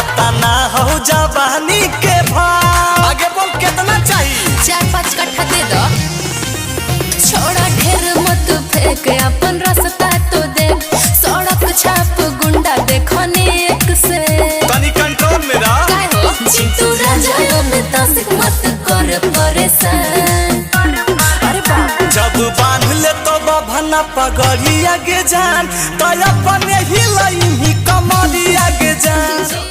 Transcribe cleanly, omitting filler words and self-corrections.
पता ना हो जवानी के भाव। आगे बोल कितना चाहिए? 4-5 कट्ठा दे दो। छोड़ा ढेर मत फेंक अपन रास्ता तो दे। सड़क छाप गुंडा देखो ने एक से। तनी कंट्रोल में रह। काय हो चिंटू राजा में तसिक मत कर परेशान। अरे बाप जब बांध ले तो बभना पगड़ी आगे जान तो अपने ही लई कमरी आगे जान।